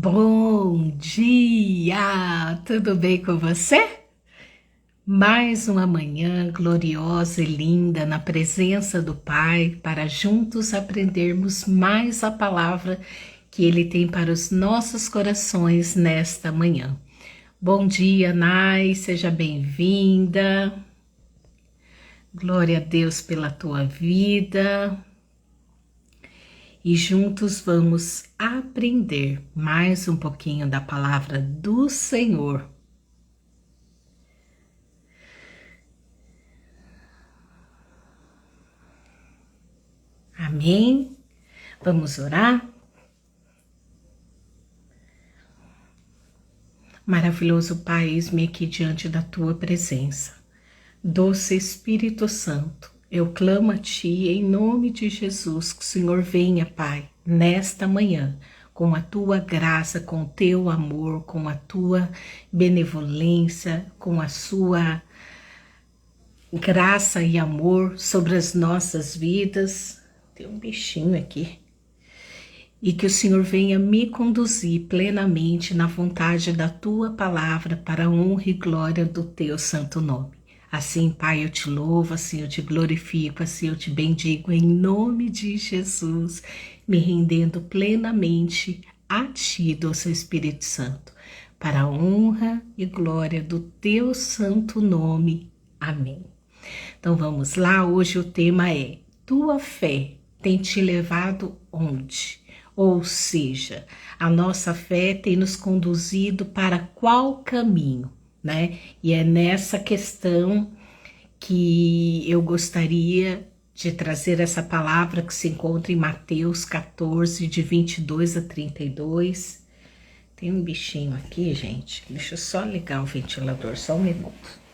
Bom dia! Tudo bem com você? Mais uma manhã gloriosa e linda na presença do Pai para juntos aprendermos mais a palavra que Ele tem para os nossos corações nesta manhã. Bom dia, Nai, seja bem-vinda. Glória a Deus pela tua vida. E juntos vamos aprender mais um pouquinho da palavra do Senhor. Amém? Vamos orar? Maravilhoso Pai, eis-me aqui diante da tua presença. Doce Espírito Santo, eu clamo a Ti em nome de Jesus, que o Senhor venha, Pai, nesta manhã, com a Tua graça, com o Teu amor, com a Tua benevolência, com a Sua graça e amor sobre as nossas vidas. Tem um bichinho aqui. E que o Senhor venha me conduzir plenamente na vontade da Tua palavra para a honra e glória do Teu santo nome. Assim, Pai, eu te louvo, assim eu te glorifico, assim eu te bendigo em nome de Jesus, me rendendo plenamente a Ti, doce Espírito Santo, para a honra e glória do Teu santo nome. Amém. Então vamos lá, hoje o tema é: tua fé tem te levado onde? Ou seja, a nossa fé tem nos conduzido para qual caminho? Né? E é nessa questão que eu gostaria de trazer essa palavra que se encontra em Mateus 14, de 22 a 32. Tem um bichinho aqui, gente. Deixa eu só ligar o ventilador, só um minuto.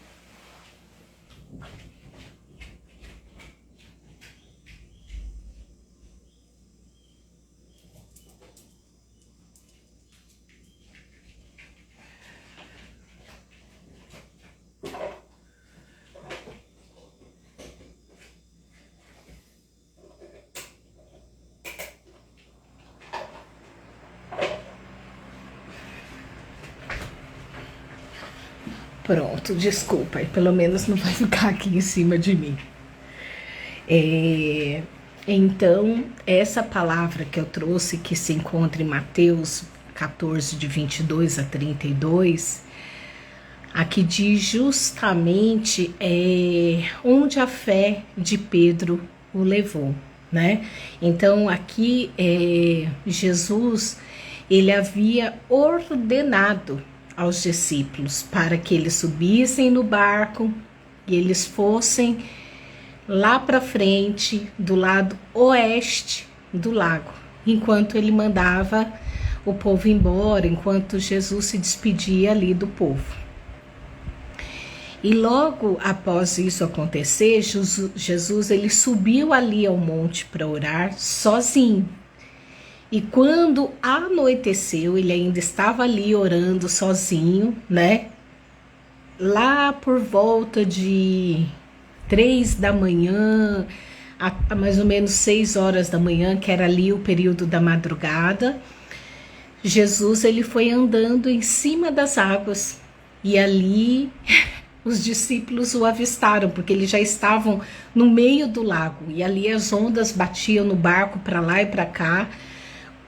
Pronto, desculpa, pelo menos não vai ficar aqui em cima de mim. Então, essa palavra que eu trouxe, que se encontra em Mateus 14, de 22 a 32, aqui diz justamente onde a fé de Pedro o levou, né? Então, aqui Jesus, ele havia ordenado aos discípulos para que eles subissem no barco e eles fossem lá para frente, do lado oeste do lago, enquanto ele mandava o povo embora, enquanto Jesus se despedia ali do povo. E logo após isso acontecer, Jesus ele subiu ali ao monte para orar sozinho. E quando anoiteceu, ele ainda estava ali orando sozinho, né? Lá por volta de 3 da manhã, a mais ou menos 6 horas da manhã, que era ali o período da madrugada, Jesus ele foi andando em cima das águas. E ali os discípulos o avistaram, porque eles já estavam no meio do lago. E ali as ondas batiam no barco para lá e para cá,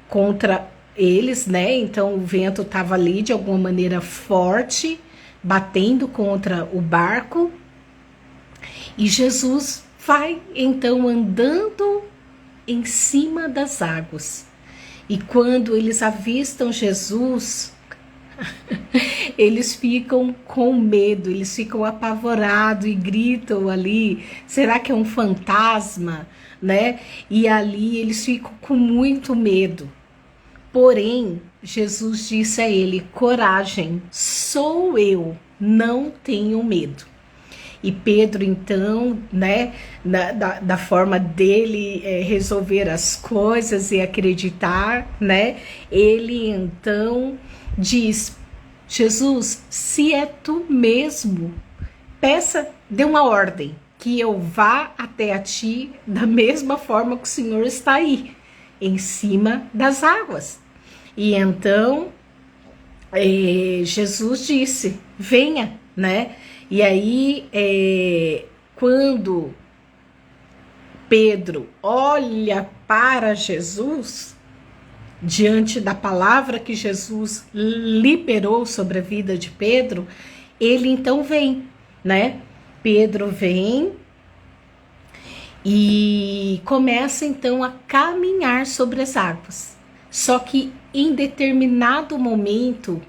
contra eles, né? Então o vento estava ali de alguma maneira forte, batendo contra o barco. E Jesus vai então andando em cima das águas. E quando eles avistam Jesus, eles ficam com medo, eles ficam apavorados e gritam ali: será que é um fantasma, né? E ali eles ficam com muito medo. Porém, Jesus disse a ele: coragem, sou eu, não tenho medo. E Pedro, então, né, da forma dele resolver as coisas e acreditar, né, ele então diz: Jesus, se é tu mesmo, dê uma ordem, que eu vá até a ti da mesma forma que o Senhor está aí, em cima das águas. E então Jesus disse, venha, né? E aí quando Pedro olha para Jesus, diante da palavra que Jesus liberou sobre a vida de Pedro, ele então vem, né? Pedro vem e começa então a caminhar sobre as águas. Só que em determinado momento,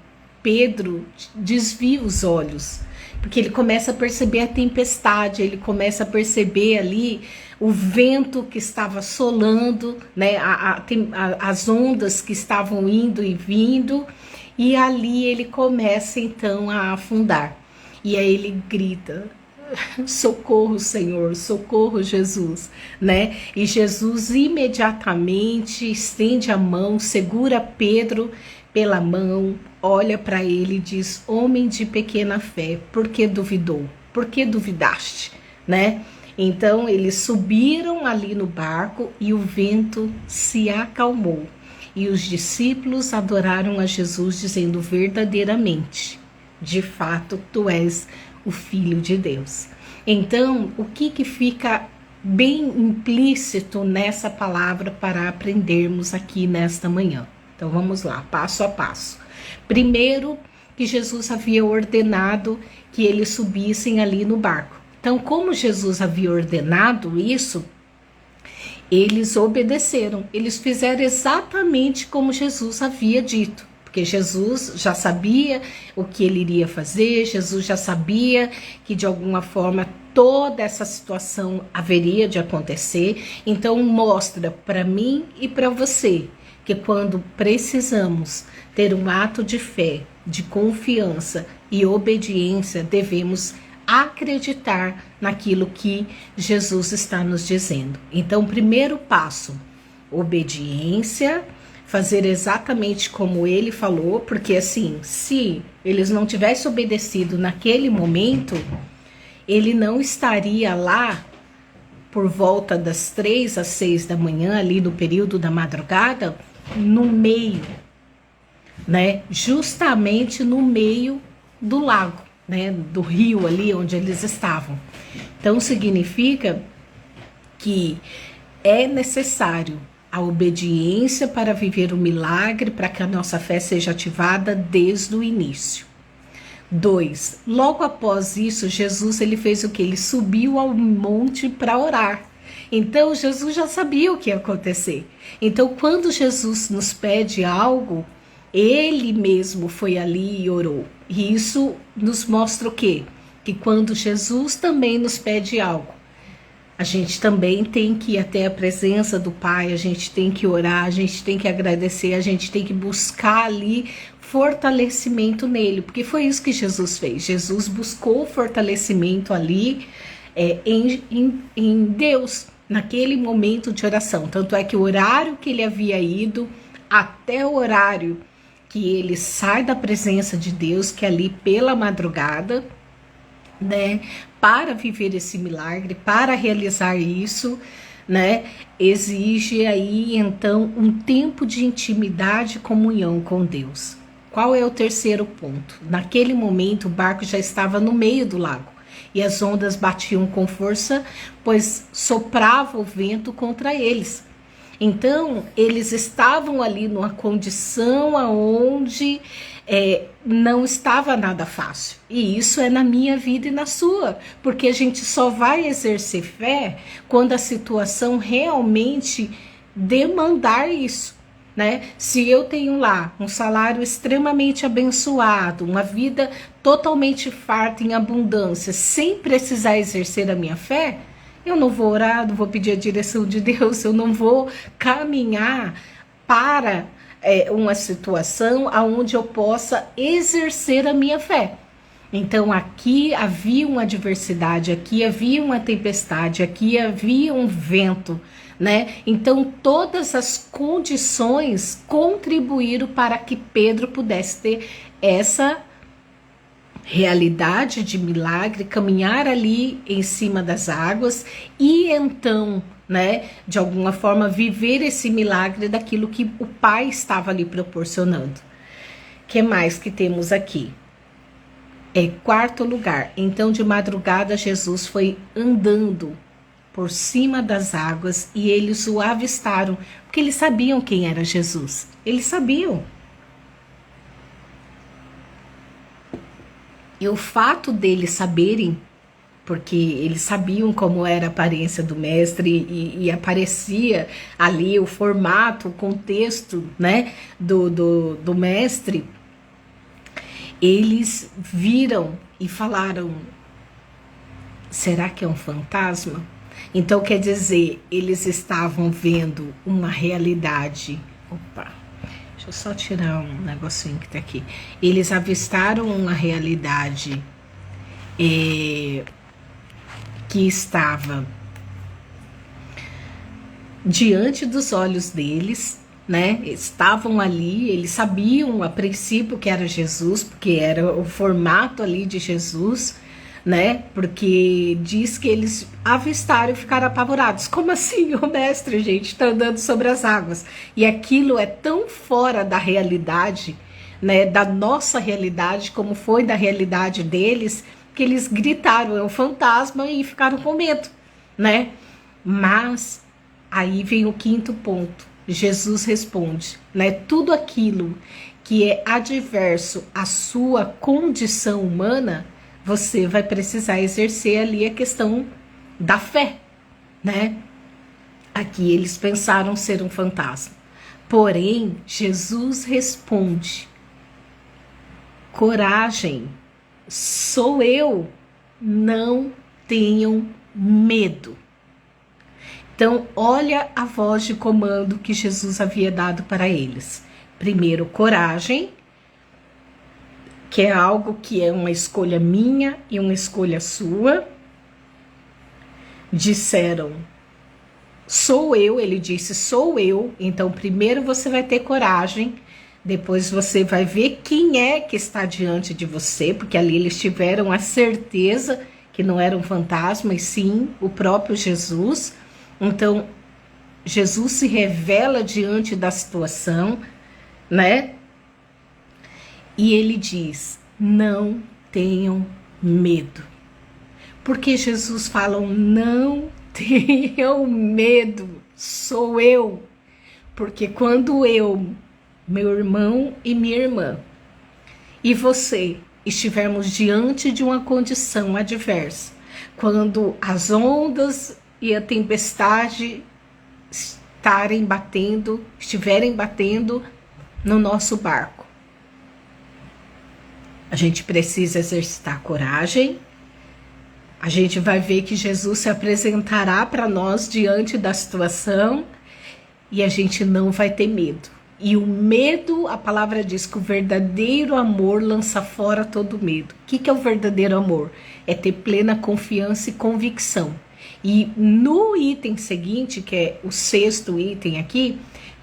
Pedro desvia os olhos, porque ele começa a perceber a tempestade, ele começa a perceber ali o vento que estava assolando, né, as ondas que estavam indo e vindo, e ali ele começa então a afundar. E aí ele grita, socorro, Senhor, socorro, Jesus, né? E Jesus imediatamente estende a mão, segura Pedro pela mão, olha para ele e diz, homem de pequena fé, por que duvidou? Por que duvidaste, né? Então eles subiram ali no barco e o vento se acalmou. E os discípulos adoraram a Jesus dizendo, verdadeiramente, de fato, tu és o Filho de Deus. Então, o que fica bem implícito nessa palavra para aprendermos aqui nesta manhã? Então, vamos lá, passo a passo. Primeiro, que Jesus havia ordenado que eles subissem ali no barco. Então, como Jesus havia ordenado isso, eles obedeceram. Eles fizeram exatamente como Jesus havia dito. Porque Jesus já sabia o que ele iria fazer, Jesus já sabia que de alguma forma toda essa situação haveria de acontecer. Então mostra para mim e para você que quando precisamos ter um ato de fé, de confiança e obediência, devemos acreditar naquilo que Jesus está nos dizendo. Então, primeiro passo, obediência, fazer exatamente como ele falou, porque assim, se eles não tivessem obedecido naquele momento, ele não estaria lá por volta das 3 às 6 da manhã, ali no período da madrugada, no meio, né? Justamente no meio do lago, né? Do rio ali onde eles estavam. Então significa que é necessário a obediência para viver o milagre, para que a nossa fé seja ativada desde o início. 2. Logo após isso, Jesus ele fez o que? Ele subiu ao monte para orar. Então, Jesus já sabia o que ia acontecer. Então, quando Jesus nos pede algo, ele mesmo foi ali e orou. E isso nos mostra o quê? Que quando Jesus também nos pede algo, a gente também tem que ir até a presença do Pai, a gente tem que orar, a gente tem que agradecer, a gente tem que buscar ali fortalecimento nele, porque foi isso que Jesus fez. Jesus buscou fortalecimento ali em Deus, naquele momento de oração. Tanto é que o horário que ele havia ido, até o horário que ele sai da presença de Deus, que é ali pela madrugada, né, para viver esse milagre, para realizar isso, né, exige aí então um tempo de intimidade e comunhão com Deus. Qual é o terceiro ponto? Naquele momento o barco já estava no meio do lago e as ondas batiam com força, pois soprava o vento contra eles. Então eles estavam ali numa condição aonde não estava nada fácil. E isso é na minha vida e na sua, porque a gente só vai exercer fé quando a situação realmente demandar isso, né? Se eu tenho lá um salário extremamente abençoado, uma vida totalmente farta em abundância, sem precisar exercer a minha fé, eu não vou orar, não vou pedir a direção de Deus, eu não vou caminhar para uma situação onde eu possa exercer a minha fé. Então aqui havia uma adversidade, aqui havia uma tempestade, aqui havia um vento, né? Então todas as condições contribuíram para que Pedro pudesse ter essa realidade de milagre, caminhar ali em cima das águas e então né, de alguma forma viver esse milagre daquilo que o Pai estava ali proporcionando. Que mais que temos aqui? Quarto lugar, então de madrugada Jesus foi andando por cima das águas e eles o avistaram, porque eles sabiam quem era Jesus. Eles sabiam. E o fato deles saberem, porque eles sabiam como era a aparência do mestre e aparecia ali o formato, o contexto, né, do mestre, eles viram e falaram: será que é um fantasma? Então quer dizer, eles estavam vendo uma realidade. Opa, deixa eu só tirar um negocinho que tá aqui. Eles avistaram uma realidade que estava diante dos olhos deles, né? Estavam ali, eles sabiam a princípio que era Jesus, porque era o formato ali de Jesus, né? Porque diz que eles avistaram e ficaram apavorados. Como assim o mestre, gente, está andando sobre as águas? E aquilo é tão fora da realidade, né? Da nossa realidade, como foi da realidade deles, que eles gritaram, é um fantasma, e ficaram com medo, né? Mas aí vem o quinto ponto. Jesus responde, né? Tudo aquilo que é adverso à sua condição humana, você vai precisar exercer ali a questão da fé, né? Aqui eles pensaram ser um fantasma. Porém, Jesus responde: coragem, sou eu, não tenham medo. Então, olha a voz de comando que Jesus havia dado para eles. Primeiro, coragem, que é algo que é uma escolha minha e uma escolha sua. Disseram, sou eu, ele disse, sou eu. Então, primeiro você vai ter coragem, depois você vai ver quem é que está diante de você, porque ali eles tiveram a certeza que não era um fantasma, e sim o próprio Jesus. Então, Jesus se revela diante da situação, né? E ele diz, não tenham medo. Porque Jesus fala, não tenham medo, sou eu. Porque quando eu, meu irmão e minha irmã, e você estivermos diante de uma condição adversa, quando as ondas e a tempestade estiverem batendo no nosso barco, a gente precisa exercitar coragem. A gente vai ver que Jesus se apresentará para nós diante da situação e a gente não vai ter medo. E o medo, a palavra diz que o verdadeiro amor lança fora todo medo. O que é o verdadeiro amor? É ter plena confiança e convicção. E no item seguinte, que é o sexto item aqui,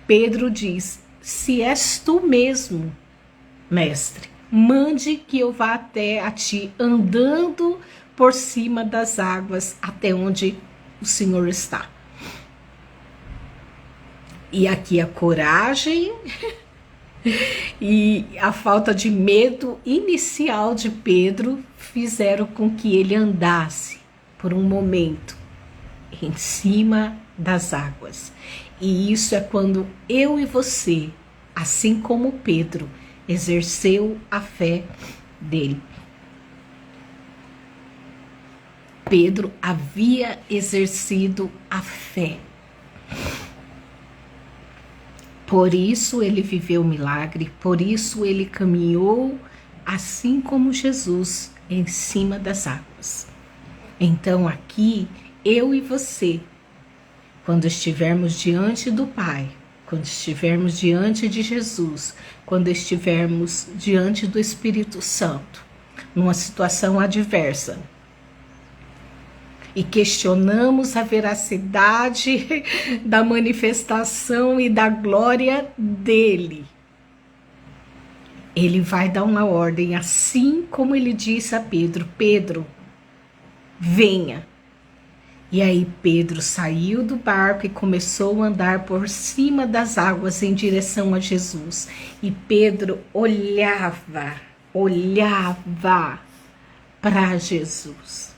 Pedro diz, se és tu mesmo, mestre, mande que eu vá até a ti, andando por cima das águas, até onde o Senhor está. E aqui a coragem e a falta de medo inicial de Pedro fizeram com que ele andasse por um momento em cima das águas. E isso é quando eu e você, assim como Pedro, exerceu a fé dele. Pedro havia exercido a fé. Por isso ele viveu o milagre, por isso ele caminhou assim como Jesus em cima das águas. Então aqui, eu e você, quando estivermos diante do Pai, quando estivermos diante de Jesus, quando estivermos diante do Espírito Santo, numa situação adversa, e questionamos a veracidade da manifestação e da glória dele, ele vai dar uma ordem, assim como ele disse a Pedro, Pedro, venha. E aí Pedro saiu do barco e começou a andar por cima das águas em direção a Jesus. E Pedro olhava para Jesus.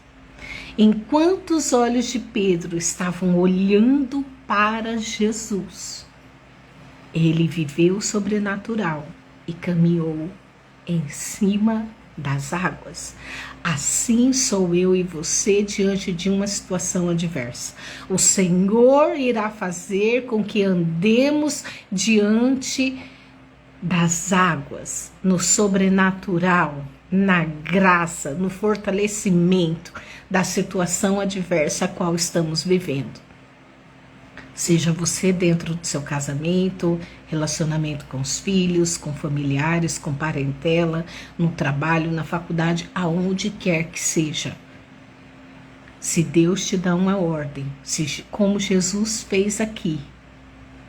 Enquanto os olhos de Pedro estavam olhando para Jesus, ele viveu o sobrenatural e caminhou em cima das águas. Assim sou eu e você diante de uma situação adversa. O Senhor irá fazer com que andemos diante das águas, no sobrenatural, na graça, no fortalecimento da situação adversa a qual estamos vivendo. Seja você dentro do seu casamento, relacionamento com os filhos, com familiares, com parentela, no trabalho, na faculdade, aonde quer que seja. Se Deus te dá uma ordem, como Jesus fez aqui,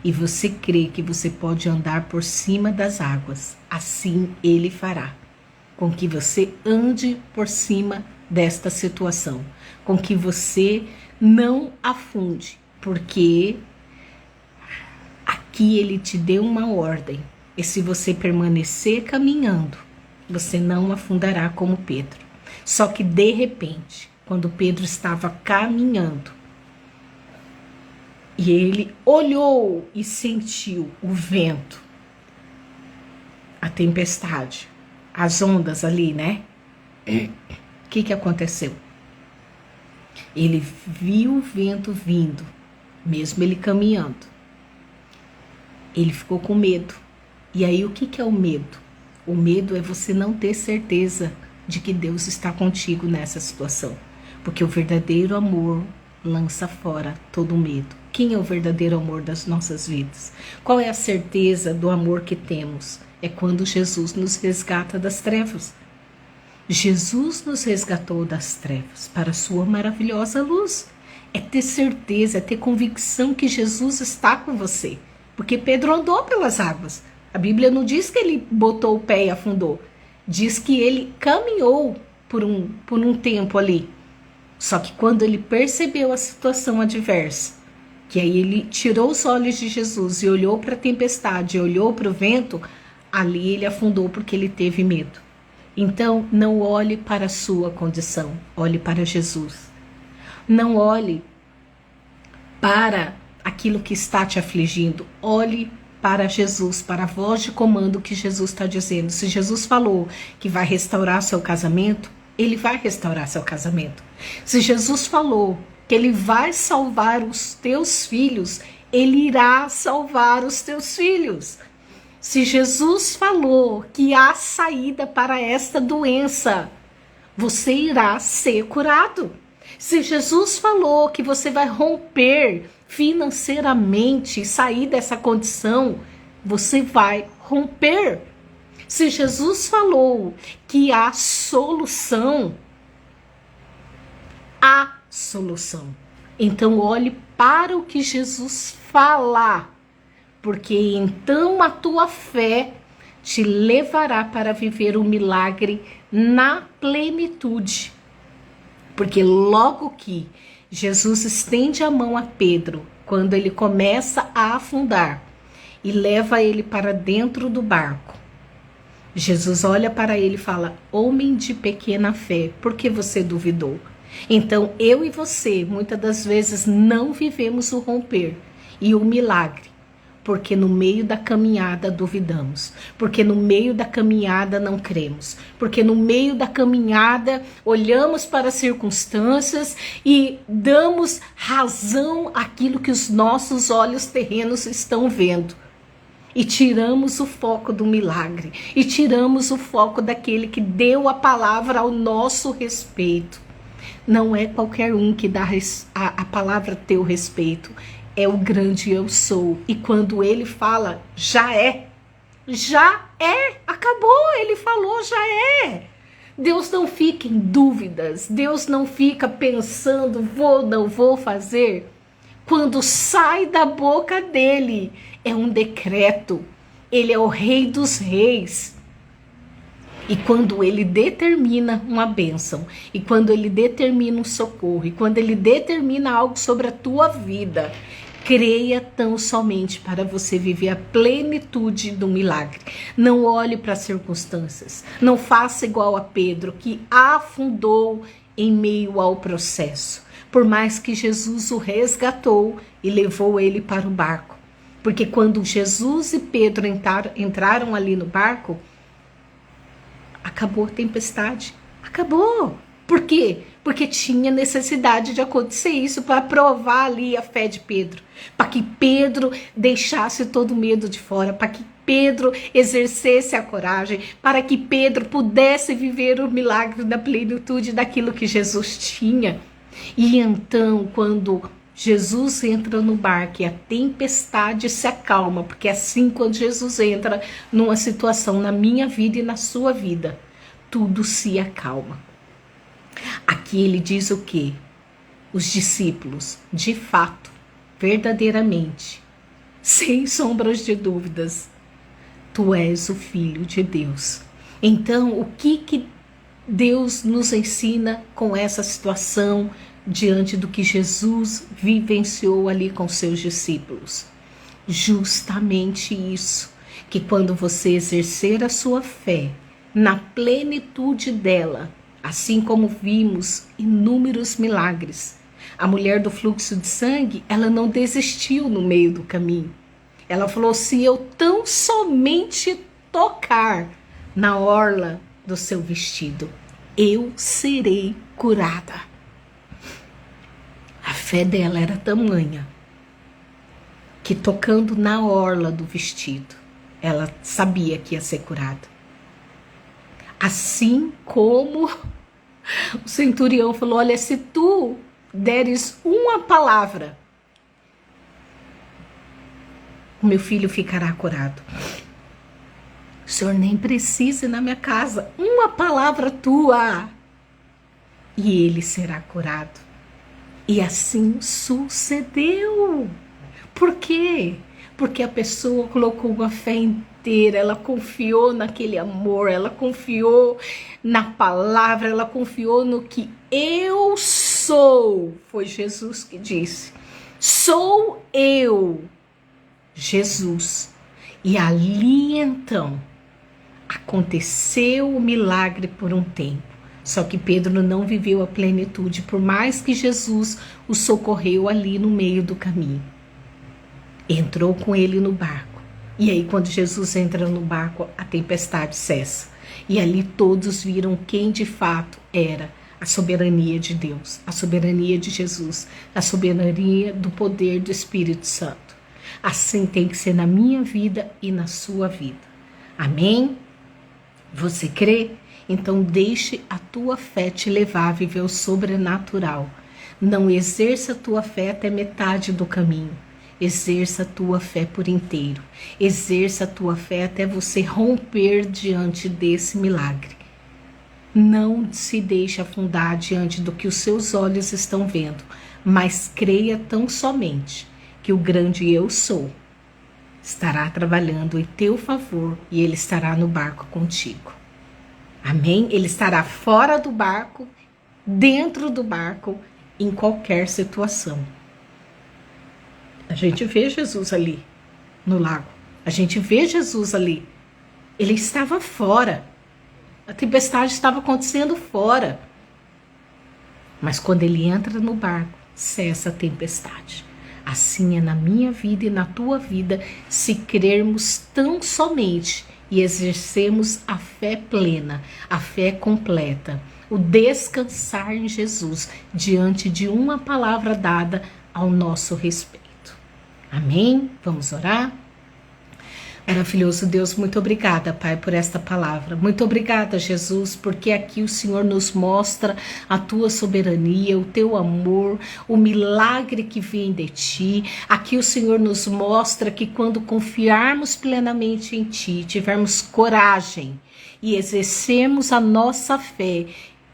e você crê que você pode andar por cima das águas, assim Ele fará, com que você ande por cima desta situação, com que você não afunde, porque aqui Ele te deu uma ordem, e se você permanecer caminhando, você não afundará como Pedro. Só que de repente, quando Pedro estava caminhando, e ele olhou e sentiu o vento, a tempestade, as ondas ali, né? O que aconteceu? Ele viu o vento vindo, mesmo ele caminhando. Ele ficou com medo. E aí o que é o medo? O medo é você não ter certeza de que Deus está contigo nessa situação. Porque o verdadeiro amor lança fora todo medo. Quem é o verdadeiro amor das nossas vidas? Qual é a certeza do amor que temos? É quando Jesus nos resgata das trevas. Jesus nos resgatou das trevas para a sua maravilhosa luz. É ter certeza, é ter convicção que Jesus está com você. Porque Pedro andou pelas águas. A Bíblia não diz que ele botou o pé e afundou. Diz que ele caminhou por um tempo ali. Só que quando ele percebeu a situação adversa, que aí ele tirou os olhos de Jesus e olhou para a tempestade, olhou para o vento, ali ele afundou porque ele teve medo. Então, não olhe para a sua condição, olhe para Jesus. Não olhe para aquilo que está te afligindo, olhe para Jesus, para a voz de comando que Jesus está dizendo. Se Jesus falou que vai restaurar seu casamento, Ele vai restaurar seu casamento. Se Jesus falou que Ele vai salvar os teus filhos, Ele irá salvar os teus filhos. Se Jesus falou que há saída para esta doença, você irá ser curado. Se Jesus falou que você vai romper financeiramente e sair dessa condição, você vai romper. Se Jesus falou que há solução, há solução. Então olhe para o que Jesus fala, porque então a tua fé te levará para viver o milagre na plenitude. Porque logo que Jesus estende a mão a Pedro, quando ele começa a afundar e leva ele para dentro do barco, Jesus olha para ele e fala: homem de pequena fé, por que você duvidou? Então eu e você muitas das vezes não vivemos o romper e o milagre, porque no meio da caminhada duvidamos, porque no meio da caminhada não cremos, porque no meio da caminhada olhamos para as circunstâncias e damos razão àquilo que os nossos olhos terrenos estão vendo. E tiramos o foco do milagre, e tiramos o foco daquele que deu a palavra ao nosso respeito. Não é qualquer um que dá a palavra a teu respeito, é o grande eu sou. E quando ele fala, já é, acabou, ele falou, já é. Deus não fica em dúvidas, Deus não fica pensando, vou, não vou fazer. Quando sai da boca dele, é um decreto. Ele é o Rei dos Reis. E quando ele determina uma bênção, e quando ele determina um socorro, e quando ele determina algo sobre a tua vida, creia tão somente para você viver a plenitude do milagre. Não olhe para as circunstâncias. Não faça igual a Pedro, que afundou em meio ao processo. Por mais que Jesus o resgatou e levou ele para o barco. Porque quando Jesus e Pedro entraram ali no barco, acabou a tempestade. Acabou. Por quê? Porque tinha necessidade de acontecer isso para provar ali a fé de Pedro. Para que Pedro deixasse todo o medo de fora. Para que Pedro exercesse a coragem. Para que Pedro pudesse viver o milagre da plenitude daquilo que Jesus tinha. E então, quando Jesus entra no barco e a tempestade se acalma, porque assim, quando Jesus entra numa situação na minha vida e na sua vida, tudo se acalma. Aqui ele diz o quê? Os discípulos, de fato, verdadeiramente, sem sombras de dúvidas, tu és o Filho de Deus. Então, o que Deus nos ensina com essa situação diante do que Jesus vivenciou ali com seus discípulos? Justamente isso, que quando você exercer a sua fé na plenitude dela, assim como vimos inúmeros milagres, a mulher do fluxo de sangue, ela não desistiu no meio do caminho. Ela falou: se eu tão somente tocar na orla do seu vestido, eu serei curada. A fé dela era tamanha que, tocando na orla do vestido, ela sabia que ia ser curada. Assim como o centurião falou: olha, se tu deres uma palavra, o meu filho ficará curado. O Senhor nem precisa ir na minha casa, uma palavra tua, e ele será curado. E assim sucedeu. Por quê? Porque a pessoa colocou uma fé inteira, ela confiou naquele amor, ela confiou na palavra, ela confiou no que eu sou. Foi Jesus que disse: sou eu, Jesus. E ali então aconteceu o milagre por um tempo. Só que Pedro não viveu a plenitude, por mais que Jesus o socorreu ali no meio do caminho. Entrou com ele no barco. E aí, quando Jesus entra no barco, a tempestade cessa. E ali todos viram quem de fato era a soberania de Deus, a soberania de Jesus, a soberania do poder do Espírito Santo. Assim tem que ser na minha vida e na sua vida. Amém? Você crê? Então deixe a tua fé te levar a viver o sobrenatural. Não exerça a tua fé até metade do caminho. Exerça a tua fé por inteiro. Exerça a tua fé até você romper diante desse milagre. Não se deixe afundar diante do que os seus olhos estão vendo, mas creia tão somente que o grande eu sou estará trabalhando em teu favor e ele estará no barco contigo. Amém? Ele estará fora do barco, dentro do barco, em qualquer situação. A gente vê Jesus ali no lago. A gente vê Jesus ali. Ele estava fora. A tempestade estava acontecendo fora. Mas quando ele entra no barco, cessa a tempestade. Assim é na minha vida e na tua vida, se crermos tão somente e exercemos a fé plena, a fé completa, o descansar em Jesus diante de uma palavra dada ao nosso respeito. Amém? Vamos orar? Maravilhoso Deus, muito obrigada, Pai, por esta palavra. Muito obrigada, Jesus, porque aqui o Senhor nos mostra a tua soberania, o teu amor, o milagre que vem de ti. Aqui o Senhor nos mostra que quando confiarmos plenamente em ti, tivermos coragem e exercermos a nossa fé,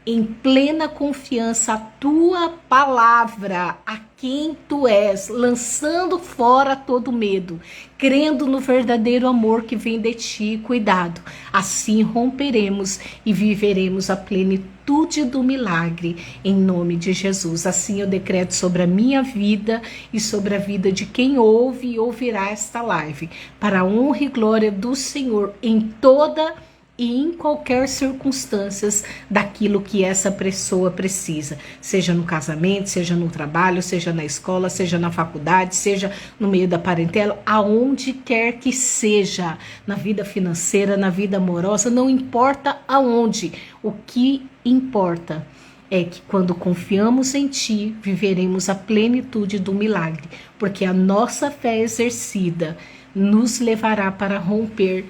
em plena confiança a tua palavra, a quem tu és, lançando fora todo medo, crendo no verdadeiro amor que vem de ti, cuidado. Assim romperemos e viveremos a plenitude do milagre, em nome de Jesus. Assim eu decreto sobre a minha vida e sobre a vida de quem ouve e ouvirá esta live, para a honra e glória do Senhor em toda e em qualquer circunstâncias daquilo que essa pessoa precisa, seja no casamento, seja no trabalho, seja na escola, seja na faculdade, seja no meio da parentela, aonde quer que seja, na vida financeira, na vida amorosa, não importa aonde, o que importa é que quando confiamos em ti, viveremos a plenitude do milagre, porque a nossa fé exercida nos levará para romper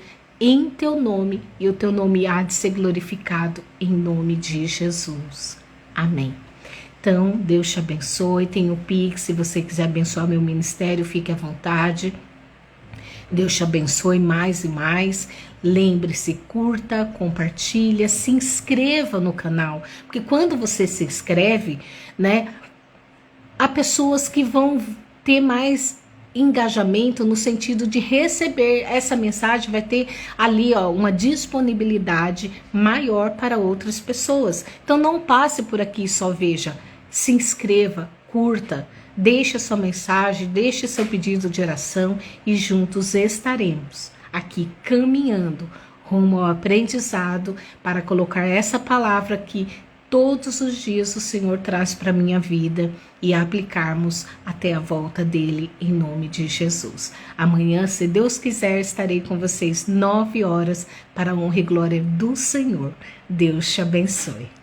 em teu nome, e o teu nome há de ser glorificado em nome de Jesus. Amém. Então, Deus te abençoe. Tem o Pix, se você quiser abençoar meu ministério, fique à vontade. Deus te abençoe mais e mais. Lembre-se, curta, compartilha, se inscreva no canal, porque quando você se inscreve, né, há pessoas que vão ter mais engajamento no sentido de receber essa mensagem, vai ter ali uma disponibilidade maior para outras pessoas. Então não passe por aqui e só veja, se inscreva, curta, deixe a sua mensagem, deixe seu pedido de oração e juntos estaremos aqui caminhando rumo ao aprendizado para colocar essa palavra aqui todos os dias o Senhor traz para a minha vida e aplicarmos até a volta dele em nome de Jesus. Amanhã, se Deus quiser, estarei com vocês 9 horas para a honra e glória do Senhor. Deus te abençoe.